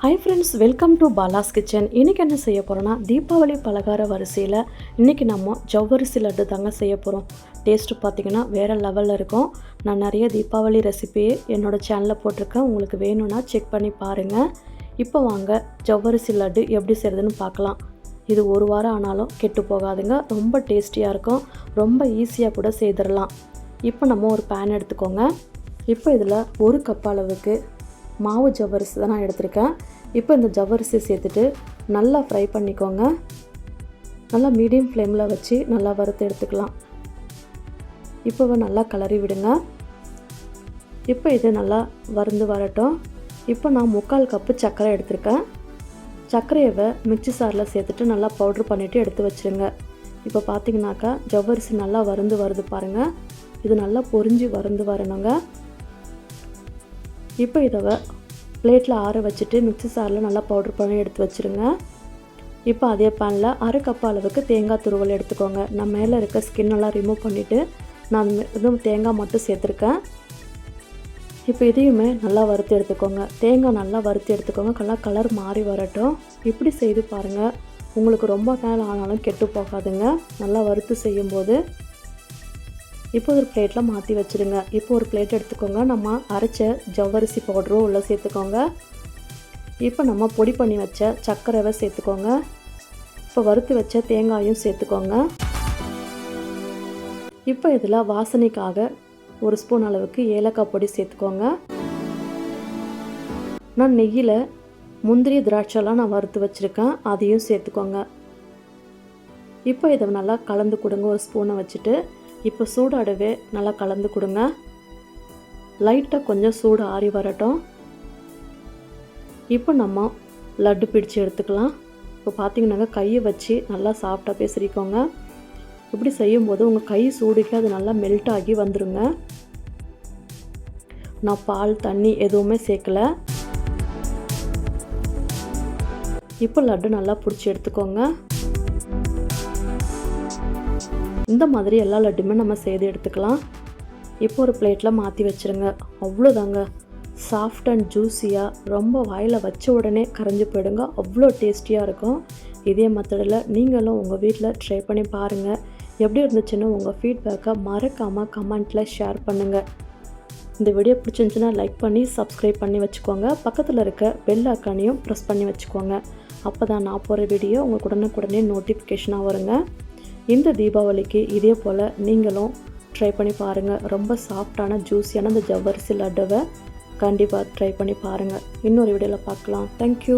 Hi friends, welcome to Bala's kitchen. இன்றைக்கி என்ன செய்ய போகிறோன்னா, தீபாவளி பலகார வரிசையில் இன்றைக்கி நம்ம ஜவ்வரிசி லட்டு தாங்க செய்ய போகிறோம். டேஸ்ட்டு பார்த்திங்கன்னா வேறு லெவலில் இருக்கும். நான் நிறைய தீபாவளி ரெசிபி என்னோடய சேனலில் போட்டிருக்கேன். உங்களுக்கு வேணும்னா செக் பண்ணி பாருங்கள். இப்போ வாங்க ஜவ்வரிசி லட்டு எப்படி செய்கிறதுன்னு பார்க்கலாம். இது ஒரு வாரம் ஆனாலும் கெட்டு போகாதுங்க. ரொம்ப டேஸ்டியாக இருக்கும். ரொம்ப ஈஸியாக கூட செய்திடலாம். இப்போ நம்ம ஒரு பேன் எடுத்துக்கோங்க. இப்போ இதில் ஒரு கப் அளவுக்கு மாவு ஜவ்வரிசி தான் நான் எடுத்திருக்கேன். இப்போ இந்த ஜவ்வரிசி சேர்த்துட்டு நல்லா ஃப்ரை பண்ணிக்கோங்க. நல்லா மீடியம் ஃப்ளேமில் வச்சு நல்லா வறுத்து எடுத்துக்கலாம். இப்போ நல்லா கிளறி விடுங்க. இப்போ இது நல்லா வறுந்து வரட்டும். இப்போ நான் 3/4 கப்பு சர்க்கரை எடுத்திருக்கேன். சர்க்கரையை மிக்ஸி சாரில் சேர்த்துட்டு நல்லா பவுட்ரு பண்ணிவிட்டு எடுத்து வச்சுருங்க. இப்போ பார்த்தீங்கன்னாக்கா ஜவ்வரிசி நல்லா வறுந்து வருது பாருங்கள். இது நல்லா பொரிஞ்சு வறுந்து வரணுங்க. இப்போ இதை பிளேட்டில் ஆற வச்சுட்டு மிக்ஸி சாரில் நல்லா பவுட்ரு பண்ணி எடுத்து வச்சுருங்க. இப்போ அதே பேனில் 1/2 கப் அளவுக்கு தேங்காய் துருவல் எடுத்துக்கோங்க. நான் மேலே இருக்க ஸ்கின்னெல்லாம் ரிமூவ் பண்ணிவிட்டு நான் இதுவும் தேங்காய் மட்டும் சேர்த்துருக்கேன். இப்போ இதையுமே நல்லா வறுத்து எடுத்துக்கோங்க. தேங்காய் நல்லா வறுத்து எடுத்துக்கோங்க. நல்லா கலர் மாறி வரட்டும். இப்படி செய்து பாருங்கள். உங்களுக்கு ரொம்ப நாள் ஆனாலும் கெட்டு போகாதுங்க, நல்லா வறுத்து செய்யும்போது. இப்போ ஒரு பிளேட்டில் மாற்றி வச்சுருங்க. இப்போ ஒரு பிளேட் எடுத்துக்கோங்க. நம்ம அரைச்ச ஜவ்வரிசி பவுடரும் உள்ளே சேர்த்துக்கோங்க. இப்போ நம்ம பொடி பண்ணி வச்ச சர்க்கரைவை சேர்த்துக்கோங்க. இப்போ வறுத்து வச்ச தேங்காயும் சேர்த்துக்கோங்க. இப்போ இதில் வாசனைக்காக 1 ஸ்பூன் அளவுக்கு ஏலக்காய் பொடி சேர்த்துக்கோங்க. நான் நெய்யில் முந்திரி திராட்சைலாம் நான் வறுத்து வச்சுருக்கேன், அதையும் சேர்த்துக்கோங்க. இப்போ இதை நல்லா கலந்து கொடுங்க. 1 ஸ்பூனை வச்சுட்டு இப்போ சூடாடவே நல்லா கலந்து கொடுங்க. லைட்டாக கொஞ்சம் சூடு ஆறி வரட்டும். இப்போ நம்ம லட்டு பிடிச்சி எடுத்துக்கலாம். இப்போ பார்த்தீங்கன்னாக்கா கையை வச்சு நல்லா சாஃப்டாக பேசிக்கோங்க. இப்படி செய்யும்போது உங்கள் கை சூடுக்கு அது நல்லா மெல்ட் ஆகி வந்துடுங்க. நான் பால் தண்ணி எதுவுமே சேர்க்கலை. இப்போ லட்டு நல்லா பிடிச்சி எடுத்துக்கோங்க. இந்த மாதிரி எல்லா லட்டுமே நம்ம செய்து எடுத்துக்கலாம். இப்போ ஒரு பிளேட்டில் மாற்றி வச்சுருங்க. அவ்வளோதாங்க, சாஃப்ட் அண்ட் ஜூஸியாக, ரொம்ப வாயில் வச்ச உடனே கரைஞ்சி போயிடுங்க. அவ்வளோ டேஸ்டியாக இருக்கும். இதே மெத்தடில் நீங்களும் உங்கள் வீட்டில் ட்ரை பண்ணி பாருங்கள். எப்படி இருந்துச்சுன்னு உங்கள் ஃபீட்பேக்கை மறக்காமல் கமெண்ட்டில் ஷேர் பண்ணுங்கள். இந்த வீடியோ பிடிச்சிருந்துச்சுன்னா லைக் பண்ணி சப்ஸ்கிரைப் பண்ணி வச்சுக்கோங்க. பக்கத்தில் இருக்க பெல் ஐக்கானையும் ப்ரெஸ் பண்ணி வச்சுக்கோங்க. அப்போ தான் நான் போகிற வீடியோ உங்களுக்கு உடனுக்குடனே நோட்டிஃபிகேஷனாக வருங்க. இந்த தீபாவளிக்கு இதே போல் நீங்களும் ட்ரை பண்ணி பாருங்கள். ரொம்ப சாஃப்டான ஜூஸியான இந்த ஜவ்வரிசி லட்டுவை கண்டிப்பாக ட்ரை பண்ணி பாருங்கள். இன்னொரு வீடியோவில் பார்க்கலாம். தேங்க்யூ.